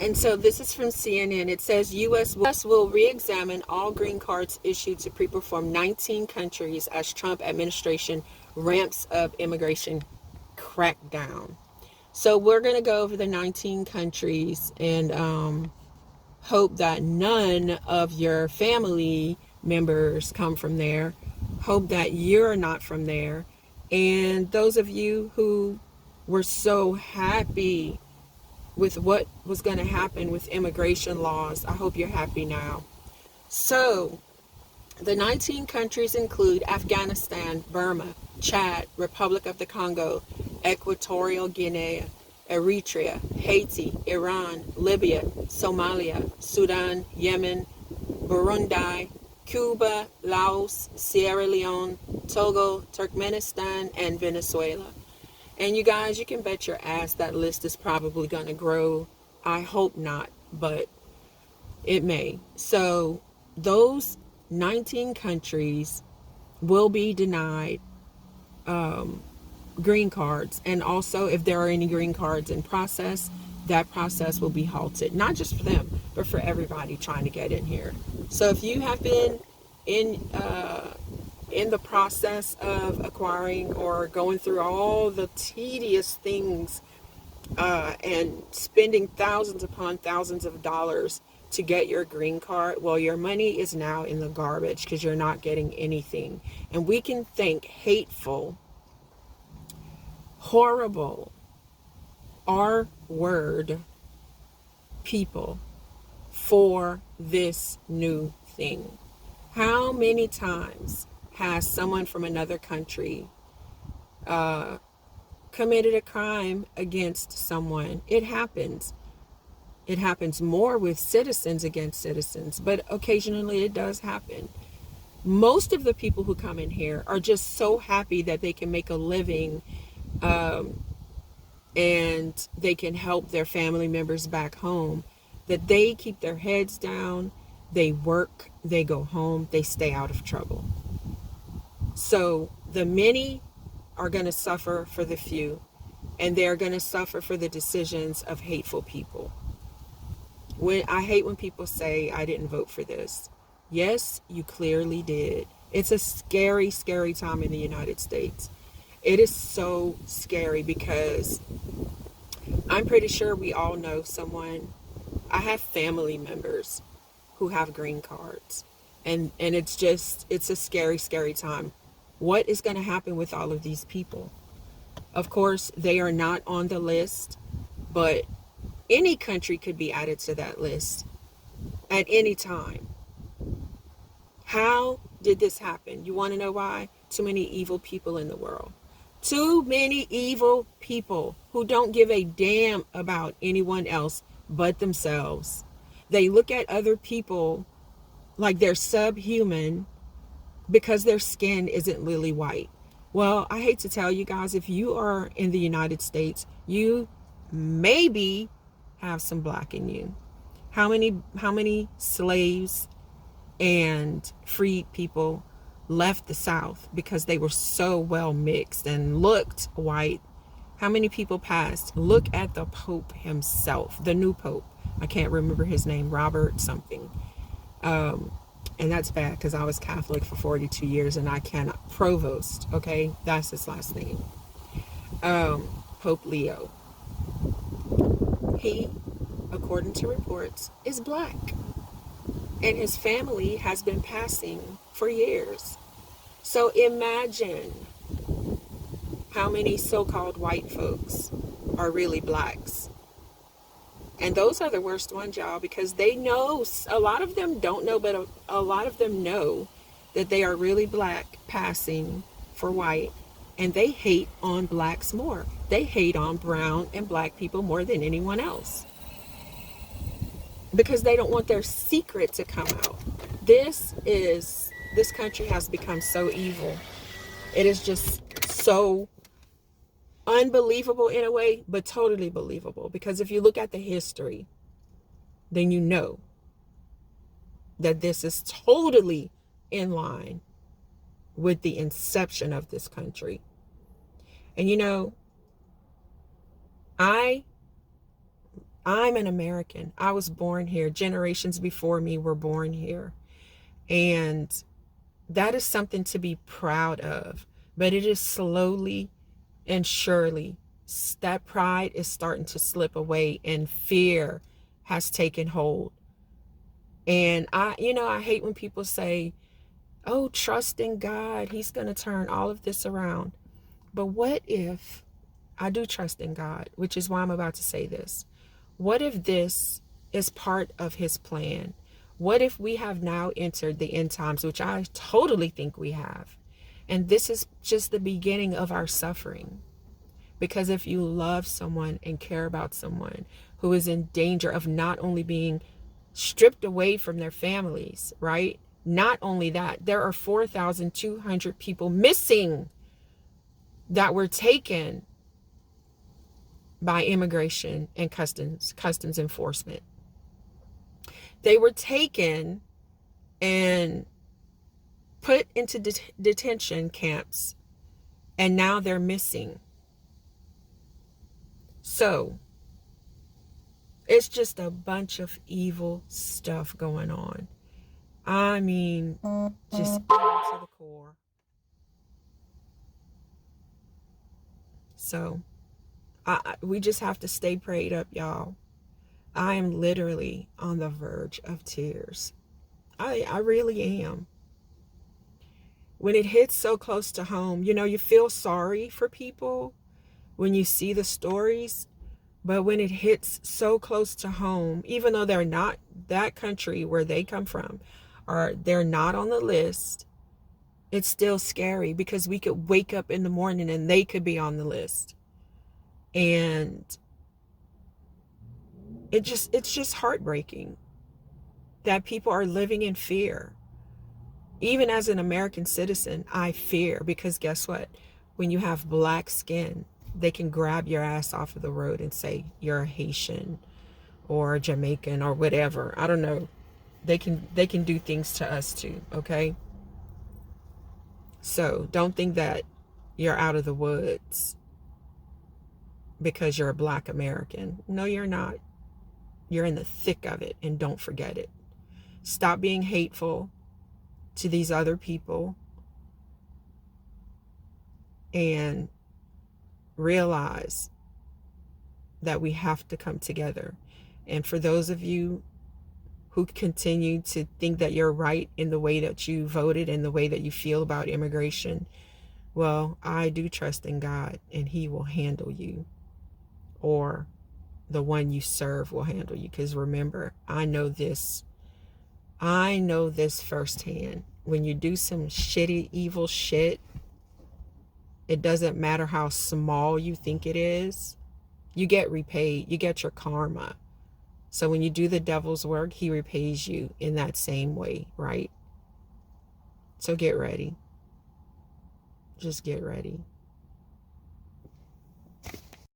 And so this is from CNN. It says U.S. will re-examine all green cards issued to people from 19 countries as Trump administration ramps up immigration crackdown. So we're going to go over the 19 countries and hope that none of your family members come from there. Hope that you're not from there. And those of you who were so happy with what was going to happen with immigration laws, I hope you're happy now. So, the 19 countries include Afghanistan, Burma, Chad, Republic of the Congo, Equatorial Guinea, Eritrea, Haiti, Iran, Libya, Somalia, Sudan, Yemen, Burundi, Cuba, Laos, Sierra Leone, Togo, Turkmenistan, and Venezuela. And you guys, you can bet your ass that list is probably going to grow. I hope not, but it may. So those 19 countries will be denied green cards. And also, if there are any green cards in process, that process will be halted. Not just for them, but for everybody trying to get in here. So if you have been in the process of acquiring or going through all the tedious things and spending thousands upon thousands of dollars to get your green card, well, your money is now in the garbage because you're not getting anything. And we can thank hateful, horrible, R-word people for this new thing. How many times has someone from another country committed a crime against someone? It happens. It happens more with citizens against citizens, but occasionally it does happen. Most of the people who come in here are just so happy that they can make a living and they can help their family members back home, that they keep their heads down, they work, they go home, they stay out of trouble. So the many are going to suffer for the few, and they're going to suffer for the decisions of hateful people. I hate when people say, I didn't vote for this. Yes, you clearly did. It's a scary, scary time in the United States. It is so scary because I'm pretty sure we all know someone. I have family members who have green cards. And it's a scary, scary time. What is going to happen with all of these people? Of course, they are not on the list, but any country could be added to that list at any time. How did this happen? You want to know why? Too many evil people in the world. Too many evil people who don't give a damn about anyone else but themselves. They look at other people like they're subhuman because their skin isn't lily white. Well, I hate to tell you guys, if you are in the United States, you maybe have some black in you. How many slaves and freed people left the South because they were so well mixed and looked white? How many people passed? Look at the Pope himself, the new Pope. I can't remember his name, Robert something. And that's bad because I was Catholic for 42 years and I cannot. Provost, okay? That's his last name. Pope Leo. He, according to reports, is black. And his family has been passing for years. So imagine how many so-called white folks are really blacks. And those are the worst ones, y'all, because they know, a lot of them don't know, but a lot of them know that they are really black passing for white. And they hate on blacks more. They hate on brown and black people more than anyone else. Because they don't want their secret to come out. This country has become so evil. It is just so unbelievable in a way, but totally believable. Because if you look at the history, then you know that this is totally in line with the inception of this country. And you know, I I'm an American. I was born here. Generations before me were born here. And that is something to be proud of. But it is slowly and surely, that pride is starting to slip away and fear has taken hold. And I hate when people say, oh, trust in God, he's going to turn all of this around. But what if I do trust in God, which is why I'm about to say this. What if this is part of his plan? What if we have now entered the end times, which I totally think we have, and this is just the beginning of our suffering? Because if you love someone and care about someone who is in danger of not only being stripped away from their families, right? Not only that, there are 4,200 people missing that were taken by immigration and customs enforcement. They were taken and put into detention camps, and now they're missing. So it's just a bunch of evil stuff going on. I mean, just evil to the core. So we just have to stay prayed up, y'all. I am literally on the verge of tears. I really am. When it hits so close to home, you feel sorry for people when you see the stories. But when it hits so close to home, even though they're not that country where they come from, or they're not on the list, it's still scary because we could wake up in the morning and they could be on the list. And it's just heartbreaking that people are living in fear. Even as an American citizen, I fear, because guess what? When you have black skin, they can grab your ass off of the road and say you're a Haitian or a Jamaican or whatever. I don't know. They can do things to us too, okay? So don't think that you're out of the woods because you're a black American. No, you're not. You're in the thick of it, and don't forget it. Stop being hateful to these other people and realize that we have to come together. And for those of you who continue to think that you're right in the way that you voted and the way that you feel about immigration, well, I do trust in God, and he will handle you, or the one you serve will handle you. Because remember, I know this firsthand. When you do some shitty, evil shit, it doesn't matter how small you think it is, you get repaid. You get your karma. So when you do the devil's work, he repays you in that same way, right? So get ready. Just get ready.